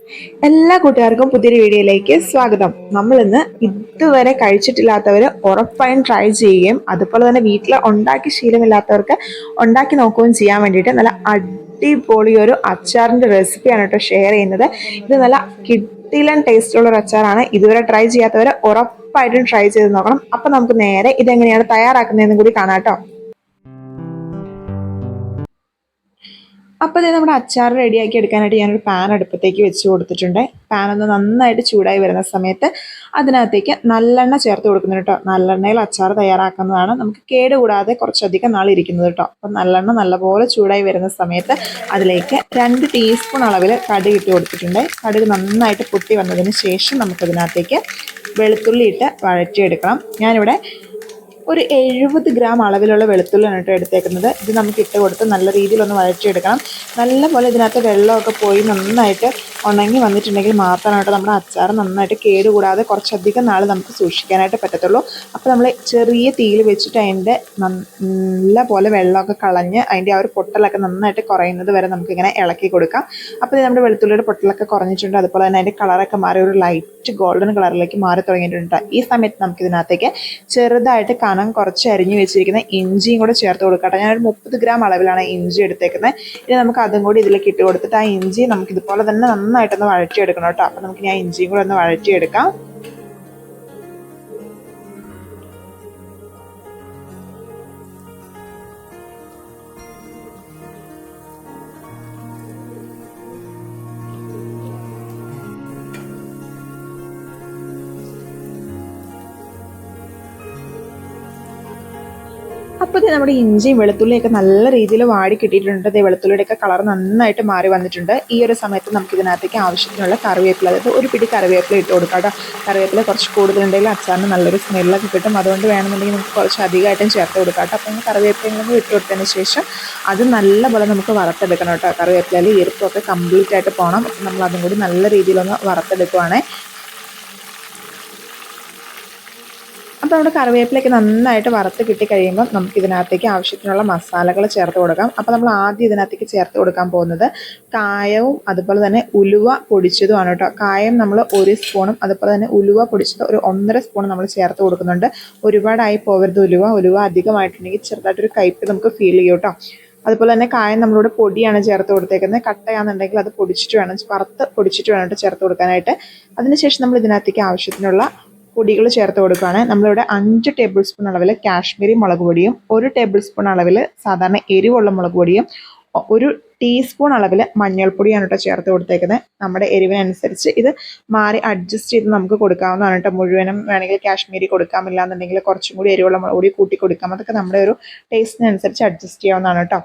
എല്ലാ കൂട്ടുകാർക്കും പുതിയൊരു വീഡിയോയിലേക്ക് സ്വാഗതം. നമ്മൾ ഇന്ന് ഇതുവരെ കഴിച്ചിട്ടില്ലാത്തവർ ഉറപ്പായും ട്രൈ ചെയ്യുകയും അതുപോലെ തന്നെ വീട്ടിൽ ഉണ്ടാക്കി ശീലമില്ലാത്തവർക്ക് ഉണ്ടാക്കി നോക്കുകയും ചെയ്യാൻ വേണ്ടിയിട്ട് നല്ല അടിപൊളി ഒരു അച്ചാറിന്റെ റെസിപ്പിയാണ് കേട്ടോ ഷെയർ ചെയ്യുന്നത്. ഇത് നല്ല കിടിലൻ ടേസ്റ്റുള്ള ഒരു അച്ചാറാണ്. ഇതുവരെ ട്രൈ ചെയ്യാത്തവർ ഉറപ്പായിട്ടും ട്രൈ ചെയ്ത് നോക്കണം. അപ്പൊ നമുക്ക് നേരെ ഇതെങ്ങനെയാണ് തയ്യാറാക്കുന്നതെന്നും കൂടി കാണാം കേട്ടോ. അപ്പോൾ ഇത് നമ്മുടെ അച്ചാർ റെഡിയാക്കി എടുക്കാനായിട്ട് ഞാനൊരു പാൻ അടുപ്പത്തേക്ക് വെച്ച് കൊടുത്തിട്ടുണ്ട്. പാൻ ഒന്ന് നന്നായിട്ട് ചൂടായി വരുന്ന സമയത്ത് അതിനകത്തേക്ക് നല്ലെണ്ണ ചേർത്ത് കൊടുക്കുന്നുണ്ട് കേട്ടോ. നല്ലെണ്ണയിൽ അച്ചാർ തയ്യാറാക്കുന്നതാണ് നമുക്ക് കേടുകൂടാതെ കുറച്ചധികം നാൾ ഇരിക്കുന്നത് കേട്ടോ. അപ്പം നല്ലെണ്ണ നല്ലപോലെ ചൂടായി വരുന്ന സമയത്ത് അതിലേക്ക് 2 ടീസ്പൂൺ അളവിൽ കടുക് ഇട്ട് കൊടുത്തിട്ടുണ്ട്. കടുക് നന്നായിട്ട് പൊട്ടി വന്നതിന് ശേഷം നമുക്കതിനകത്തേക്ക് വെളുത്തുള്ളി ഇട്ട് വഴറ്റിയെടുക്കണം. ഞാനിവിടെ ഒരു 70 ഗ്രാം അളവിലുള്ള വെളുത്തുള്ളിയാണ് കേട്ടോ എടുത്തേക്കുന്നത്. ഇത് നമുക്ക് ഇട്ട് കൊടുത്ത് നല്ല രീതിയിലൊന്ന് വഴറ്റിയെടുക്കണം. നല്ലപോലെ ഇതിനകത്ത് വെള്ളമൊക്കെ പോയി നന്നായിട്ട് ഉണങ്ങി വന്നിട്ടുണ്ടെങ്കിൽ മാത്രമാണ് കേട്ടോ നമ്മുടെ അച്ചാർ നന്നായിട്ട് കേടുകൂടാതെ കുറച്ചധികം നാൾ നമുക്ക് സൂക്ഷിക്കാനായിട്ട് പറ്റത്തുള്ളൂ. അപ്പോൾ നമ്മൾ ചെറിയ തീയിൽ വെച്ചിട്ട് അതിൻ്റെ നല്ല പോലെ വെള്ളമൊക്കെ കളഞ്ഞ് അതിൻ്റെ ആ ഒരു പൊട്ടലൊക്കെ നന്നായിട്ട് കുറയുന്നത് വരെ നമുക്കിങ്ങനെ ഇളക്കി കൊടുക്കാം. അപ്പോൾ നമ്മുടെ വെളുത്തുള്ളിയുടെ പൊട്ടലൊക്കെ കുറഞ്ഞിട്ടുണ്ട്. അതുപോലെ തന്നെ അതിൻ്റെ കളറൊക്കെ മാറി ഒരു ലൈറ്റ് ഗോൾഡൻ കളറിലേക്ക് മാറി തുടങ്ങിയിട്ടുണ്ട്. ഈ സമയത്ത് നമുക്കിതിനകത്തേക്ക് ചെറുതായിട്ട് കനം കുറച്ച് അരിഞ്ഞു വെച്ചിരിക്കുന്ന ഇഞ്ചിയും കൂടെ ചേർത്ത് കൊടുക്കട്ടെ. ഞാനൊരു 30 ഗ്രാം അളവിലാണ് ഇഞ്ചി എടുത്തേക്കുന്നത്. ഇനി നമുക്ക് അതും കൂടി ഇതിലേക്ക് ഇട്ട് കൊടുത്തിട്ട് ആ ഇഞ്ചി നമുക്ക് ഇതുപോലെ തന്നെ നന്നായിട്ടൊന്ന് വഴറ്റിയെടുക്കണം കേട്ടോ. അപ്പം നമുക്ക് ഞാൻ ഇഞ്ചിയും കൂടെ ഒന്ന് വഴറ്റിയെടുക്കാം. അപ്പോൾ ഇത് നമ്മുടെ ഇഞ്ചിയും വെളുത്തുള്ളിയൊക്കെ നല്ല രീതിയിൽ വാടി കിട്ടിയിട്ടുണ്ട്. വെളുത്തുള്ളിയുടെയൊക്കെ കളർ നന്നായിട്ട് മാറി വന്നിട്ടുണ്ട്. ഈ ഒരു സമയത്ത് നമുക്ക് ഇതിനകത്തേക്ക് ആവശ്യത്തിനുള്ള കറിവേപ്പില, അതായത് ഒരു പിടി കറിവേപ്പില ഇട്ട് കൊടുക്കാം കേട്ടോ. കറിവേപ്പില കുറച്ച് കൂടുതലുണ്ടെങ്കിൽ അച്ചാറിന് നല്ലൊരു സ്മെല്ലൊക്കെ കിട്ടും. അതുകൊണ്ട് വേണമെന്നുണ്ടെങ്കിൽ നമുക്ക് കുറച്ച് അധികമായിട്ടും ചേർത്ത് കൊടുക്കാം കേട്ടോ. അപ്പോൾ കറിവേപ്പിലയും ഇട്ട് കൊടുത്തതിന് ശേഷം അത് നല്ലപോലെ നമുക്ക് വറുത്തെടുക്കണം കേട്ടോ. കറിവേപ്പിലയിൽ ഈർപ്പമൊക്കെ കംപ്ലീറ്റ് ആയിട്ട് പോകണം. അപ്പം നമ്മൾ അതും കൂടി നല്ല രീതിയിലൊന്ന് വറുത്തെടുക്കുവാണേ. അപ്പോൾ നമ്മുടെ കറിവേപ്പിലയൊക്കെ നന്നായിട്ട് വറുത്ത് കിട്ടിക്കഴിയുമ്പോൾ നമുക്ക് ഇതിനകത്തേക്ക് ആവശ്യത്തിനുള്ള മസാലകൾ ചേർത്ത് കൊടുക്കാം. അപ്പോൾ നമ്മൾ ആദ്യം ഇതിനകത്തേക്ക് ചേർത്ത് കൊടുക്കാൻ പോകുന്നത് കായവും അതുപോലെ തന്നെ ഉലുവ പൊടിച്ചതുമാണ് കേട്ടോ. കായം നമ്മൾ 1 സ്പൂണും അതുപോലെ തന്നെ ഉലുവ പൊടിച്ചത് ഒരു 1.5 സ്പൂണും നമ്മൾ ചേർത്ത് കൊടുക്കുന്നുണ്ട്. ഒരുപാടായി പോകരുത് ഉലുവ അധികമായിട്ടുണ്ടെങ്കിൽ ചെറുതായിട്ടൊരു കയ്പ്പ് നമുക്ക് ഫീൽ ചെയ്യും കേട്ടോ. അതുപോലെ തന്നെ കായം നമ്മളിവിടെ പൊടിയാണ് ചേർത്ത് കൊടുത്തേക്കുന്നത്. കട്ടയാണെന്നുണ്ടെങ്കിൽ അത് വറുത്ത് പൊടിച്ചിട്ട് വേണം ചേർത്ത് കൊടുക്കാനായിട്ട്. അതിനുശേഷം നമ്മൾ ഇതിനകത്തേക്ക് ആവശ്യത്തിനുള്ള പൊടികൾ ചേർത്ത് കൊടുക്കുകയാണ്. നമ്മളിവിടെ 5 ടേബിൾ സ്പൂൺ അളവിൽ കാശ്മീരി മുളക് പൊടിയും 1 ടേബിൾ സ്പൂൺ അളവിൽ സാധാരണ എരിവുള്ള മുളക് പൊടിയും 1 ടീസ്പൂൺ അളവിൽ മഞ്ഞൾപ്പൊടിയാണ് കേട്ടോ ചേർത്ത് കൊടുത്തേക്കുന്നത്. നമ്മുടെ എരിവിനനുസരിച്ച് ഇത് മാറി അഡ്ജസ്റ്റ് ചെയ്ത് നമുക്ക് കൊടുക്കാവുന്നതാണ് കേട്ടോ. മുഴുവനും വേണമെങ്കിൽ കാശ്മീരി കൊടുക്കാമില്ല എന്നുണ്ടെങ്കിൽ കുറച്ചും കൂടി എരിവുള്ള മുളക് പൊടി കൂട്ടി കൊടുക്കാം. അതൊക്കെ നമ്മുടെ ഒരു ടേസ്റ്റിനനുസരിച്ച് അഡ്ജസ്റ്റ് ചെയ്യാവുന്നതാണ് കേട്ടോ.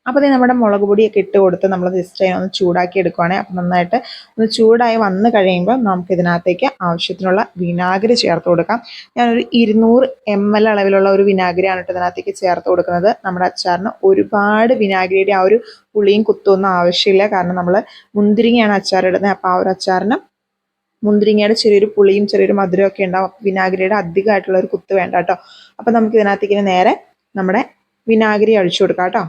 അപ്പോൾ ഇത് നമ്മുടെ മുളക് പൊടിയൊക്കെ ഇട്ട് കൊടുത്ത് നമ്മൾ ജസ്റ്റ് ഒന്ന് ചൂടാക്കി എടുക്കുവാണെങ്കിൽ അപ്പോൾ നന്നായിട്ട് ഒന്ന് ചൂടായി വന്ന് കഴിയുമ്പോൾ നമുക്ക് ഇതിനകത്തേക്ക് ആവശ്യത്തിനുള്ള വിനാഗിരി ചേർത്ത് കൊടുക്കാം. ഞാനൊരു 200 ml അളവിലുള്ള ഒരു വിനാഗിരിയാണ് കേട്ടോ ഇതിനകത്തേക്ക് ചേർത്ത് കൊടുക്കുന്നത്. നമ്മുടെ അച്ചാറിന് ഒരുപാട് വിനാഗിരിയുടെ ആ ഒരു പുളിയും കുത്തൊന്നും ആവശ്യമില്ല. കാരണം നമ്മൾ മുന്തിരിങ്ങയാണ് അച്ചാറിടുന്നത്. അപ്പോൾ ആ ഒരു അച്ചാറിന് മുന്തിരിങ്ങയുടെ ചെറിയൊരു പുളിയും ചെറിയൊരു മധുരവും ഒക്കെ ഉണ്ടാവും. വിനാഗിരിയുടെ അധികമായിട്ടുള്ള ഒരു കുത്ത് വേണ്ട കേട്ടോ. അപ്പോൾ നമുക്ക് ഇതിനകത്തേക്ക് നേരെ നമ്മുടെ വിനാഗിരി ഒഴിച്ചു കൊടുക്കാം കേട്ടോ.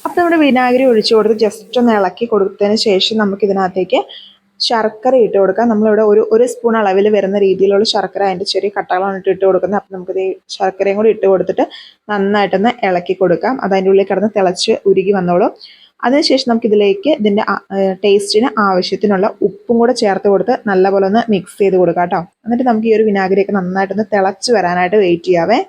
അപ്പോൾ നമ്മുടെ വിനാഗിരി ഒഴിച്ചു കൊടുത്ത് ജസ്റ്റ് ഒന്ന് ഇളക്കി കൊടുത്തതിന് ശേഷം നമുക്ക് ഇതിനകത്തേക്ക് ശർക്കര ഇട്ട് കൊടുക്കാം. നമ്മളിവിടെ ഒരു സ്പൂൺ അളവിൽ വരുന്ന രീതിയിലുള്ള ശർക്കര അതിൻ്റെ ചെറിയ കട്ടകളാണ് ഇട്ട് കൊടുക്കുന്നത്. അപ്പോൾ നമുക്കിത് ശർക്കരയും കൂടി ഇട്ട് കൊടുത്തിട്ട് നന്നായിട്ടൊന്ന് ഇളക്കി കൊടുക്കാം. അത് അതിൻ്റെ ഉള്ളിൽ കിടന്ന് തിളച്ച് ഉരുകി വന്നോളും. അതിനുശേഷം നമുക്കിതിലേക്ക് ഇതിൻ്റെ ടേസ്റ്റിന് ആവശ്യത്തിനുള്ള ഉപ്പും കൂടെ ചേർത്ത് കൊടുത്ത് നല്ലപോലെ ഒന്ന് മിക്സ് ചെയ്ത് കൊടുക്കാം കേട്ടോ. എന്നിട്ട് നമുക്ക് ഈ ഒരു വിനാഗിരിയൊക്കെ നന്നായിട്ടൊന്ന് തിളച്ച് വരാനായിട്ട് വെയിറ്റ് ചെയ്യാവേ.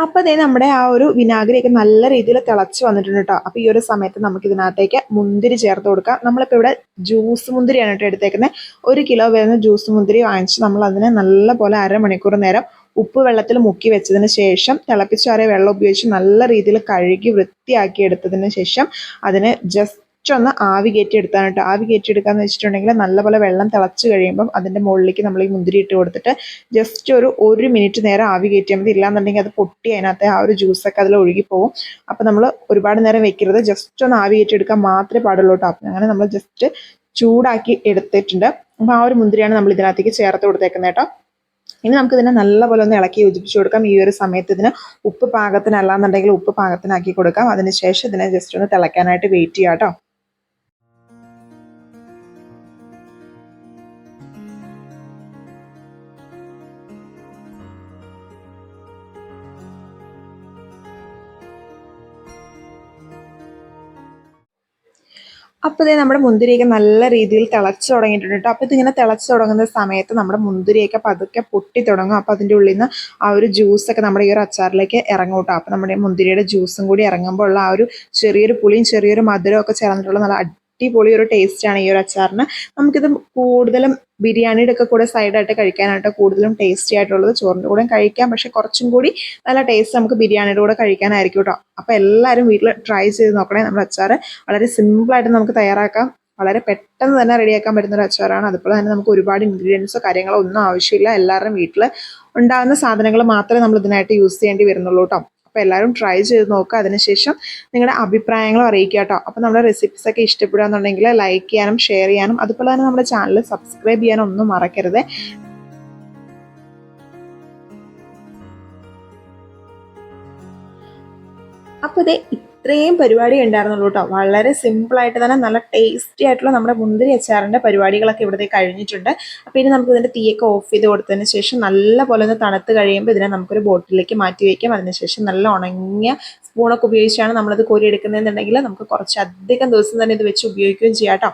അപ്പോൾ അതേ നമ്മുടെ ആ ഒരു വിനാഗിരിയൊക്കെ നല്ല രീതിയിൽ തിളച്ച് വന്നിട്ടുണ്ട് കേട്ടോ. അപ്പോൾ ഈ ഒരു സമയത്ത് നമുക്ക് ഇതിനകത്തേക്ക് മുന്തിരി ചേർത്ത് കൊടുക്കാം. നമ്മളിപ്പോൾ ഇവിടെ ജ്യൂസ് മുന്തിരിയാണ് കേട്ടോ എടുത്തേക്കുന്നത്. 1 കിലോ വരുന്ന ജ്യൂസ് മുന്തിരി വാങ്ങിച്ച് നമ്മൾ അതിനെ നല്ലപോലെ 1/2 മണിക്കൂർ നേരം ഉപ്പ് വെള്ളത്തിൽ മുക്കി വെച്ചതിന് ശേഷം തിളപ്പിച്ചാറിയ വെള്ളം ഉപയോഗിച്ച് നല്ല രീതിയിൽ കഴുകി വൃത്തിയാക്കി എടുത്തതിന് ശേഷം അതിനെ ജസ്റ്റ് ഒന്ന് ആവി കയറ്റി എടുത്താണ് കേട്ടോ. ആവി കയറ്റി എടുക്കാന്ന് വെച്ചിട്ടുണ്ടെങ്കിൽ നല്ലപോലെ വെള്ളം തിളച്ച് കഴിയുമ്പം അതിൻ്റെ മുകളിലേക്ക് നമ്മൾ ഈ മുന്തിരി ഇട്ട് കൊടുത്തിട്ട് ജസ്റ്റ് ഒരു മിനിറ്റ് നേരം ആവി കയറ്റിയാൽ മതി. ഇല്ലാന്നുണ്ടെങ്കിൽ അത് പൊട്ടി അതിനകത്ത് ആ ഒരു ജ്യൂസൊക്കെ അതിൽ ഒഴുകിപ്പോവും. അപ്പോൾ നമ്മൾ ഒരുപാട് നേരം വെക്കരുത്, ജസ്റ്റ് ഒന്ന് ആവി കയറ്റി എടുക്കാൻ മാത്രമേ പാടുള്ളൂ കേട്ടോ. അങ്ങനെ നമ്മൾ ജസ്റ്റ് ചൂടാക്കി എടുത്തിട്ടുണ്ട്. അപ്പോൾ ആ ഒരു മുന്തിരിയാണ് നമ്മൾ ഇതിനകത്തേക്ക് ചേർത്ത് കൊടുത്തേക്കുന്നത് കേട്ടോ. ഇനി നമുക്ക് ഇതിനെ നല്ലപോലെ ഒന്ന് ഇളക്കി യോജിപ്പിച്ച് കൊടുക്കാം. ഈ ഒരു സമയത്ത് ഇതിന് ഉപ്പ് പാകത്തിനല്ലാന്നുണ്ടെങ്കിൽ ഉപ്പ് പാകത്തിനാക്കി കൊടുക്കാം. അതിനുശേഷം ഇതിനെ ജസ്റ്റ് ഒന്ന് തിളയ്ക്കാനായിട്ട് വെയിറ്റ് ചെയ്യാം കേട്ടോ. അപ്പോൾ നമ്മുടെ മുന്തിരിയൊക്കെ നല്ല രീതിയിൽ തിളച്ച് തുടങ്ങിയിട്ടുണ്ട് കേട്ടോ. അപ്പോൾ ഇതിങ്ങനെ തിളച്ച് തുടങ്ങുന്ന സമയത്ത് നമ്മുടെ മുന്തിരിയൊക്കെ പതുക്കെ പൊട്ടി തുടങ്ങും. അപ്പോൾ അതിൻ്റെ ഉള്ളിൽ നിന്ന് ആ ഒരു ജ്യൂസൊക്കെ നമ്മുടെ ഈ ഒരു അച്ചാറിലേക്ക് ഇറങ്ങും കേട്ടോ. അപ്പോൾ നമ്മുടെ മുന്തിരിയുടെ ജ്യൂസും കൂടി ഇറങ്ങുമ്പോൾ ഉള്ള ആ ഒരു ചെറിയൊരു പുളിയും ചെറിയൊരു മധുരവും ഒക്കെ ചേർന്നിട്ടുള്ള നല്ല അടിപൊളി ഒരു ടേസ്റ്റാണ് ഈ ഒരു അച്ചാറിന്. നമുക്കിത് കൂടുതലും ബിരിയാണിയുടെ ഒക്കെ കൂടെ സൈഡായിട്ട് കഴിക്കാനായിട്ട് കൂടുതലും ടേസ്റ്റി ആയിട്ടുള്ളത്. ചോറിൻ്റെ കൂടെ കഴിക്കാം, പക്ഷെ കുറച്ചും കൂടി നല്ല ടേസ്റ്റ് നമുക്ക് ബിരിയാണിയുടെ കൂടെ കഴിക്കാനായിരിക്കും കേട്ടോ. അപ്പോൾ എല്ലാവരും വീട്ടിൽ ട്രൈ ചെയ്ത് നോക്കണേ. നമ്മുടെ അച്ചാർ വളരെ സിമ്പിളായിട്ട് നമുക്ക് തയ്യാറാക്കാം. വളരെ പെട്ടെന്ന് തന്നെ റെഡിയാക്കാൻ പറ്റുന്ന ഒരു അച്ചാറാണ്. അതുപോലെ തന്നെ നമുക്ക് ഒരുപാട് ഇൻഗ്രീഡിയൻസോ കാര്യങ്ങളോ ഒന്നും ആവശ്യമില്ല. എല്ലാവരുടെയും വീട്ടിൽ ഉണ്ടാകുന്ന സാധനങ്ങൾ മാത്രമേ നമ്മൾ ഇതിനായിട്ട് യൂസ് ചെയ്യേണ്ടി വരുന്നുള്ളൂ കേട്ടോ. അപ്പോൾ എല്ലാവരും ട്രൈ ചെയ്ത് നോക്കുക. അതിനുശേഷം നിങ്ങളുടെ അഭിപ്രായങ്ങളും അറിയിക്കുക കേട്ടോ. അപ്പോൾ നമ്മുടെ റെസിപ്പീസൊക്കെ ഇഷ്ടപ്പെടുകയെന്നുണ്ടെങ്കിൽ ലൈക്ക് ചെയ്യാനും ഷെയർ ചെയ്യാനും അതുപോലെ തന്നെ നമ്മുടെ ചാനൽ സബ്സ്ക്രൈബ് ചെയ്യാനും ഒന്നും മറക്കരുത്. അപ്പോൾ ഇത്രയും പരിപാടി ഉണ്ടായിരുന്നുള്ളൂ കേട്ടോ. വളരെ സിമ്പിളായിട്ട് തന്നെ നല്ല ടേസ്റ്റി ആയിട്ടുള്ള നമ്മുടെ മുന്തിരി അച്ചാറിൻ്റെ പരിപാടികളൊക്കെ ഇവിടുത്തെ കഴിഞ്ഞിട്ടുണ്ട്. അപ്പോൾ ഇനി നമുക്ക് ഇതിൻ്റെ തീയൊക്കെ ഓഫ് ചെയ്ത് കൊടുത്തതിന് ശേഷം നല്ലപോലെ ഒന്ന് തണുത്ത് കഴിയുമ്പോൾ ഇതിനെ നമുക്കൊരു ബോട്ടിലേക്ക് മാറ്റി വയ്ക്കാം. അതിനുശേഷം നല്ല ഉണങ്ങിയ സ്പൂണൊക്കെ ഉപയോഗിച്ചാണ് നമ്മളത് കോരിയെടുക്കുന്നതെന്നുണ്ടെങ്കിൽ നമുക്ക് കുറച്ചധികം ദിവസം തന്നെ ഇത് വെച്ച് ഉപയോഗിക്കുകയും ചെയ്യാം കേട്ടോ.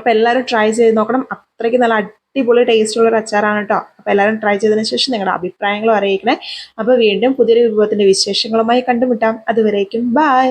അപ്പോൾ എല്ലാവരും ട്രൈ ചെയ്ത് നോക്കണം. അത്രയ്ക്ക് നല്ല അടിപൊളി ടേസ്റ്റുള്ളൊരു അച്ചാറാണ് കേട്ടോ. അപ്പോൾ എല്ലാവരും ട്രൈ ചെയ്തതിന് ശേഷം നിങ്ങളുടെ അഭിപ്രായങ്ങളും അറിയിക്കണേ. അപ്പോൾ വീണ്ടും പുതിയൊരു വിഭവത്തിൻ്റെ വിശേഷങ്ങളുമായി കണ്ടുമുട്ടാം. അതുവരേക്കും ബൈ.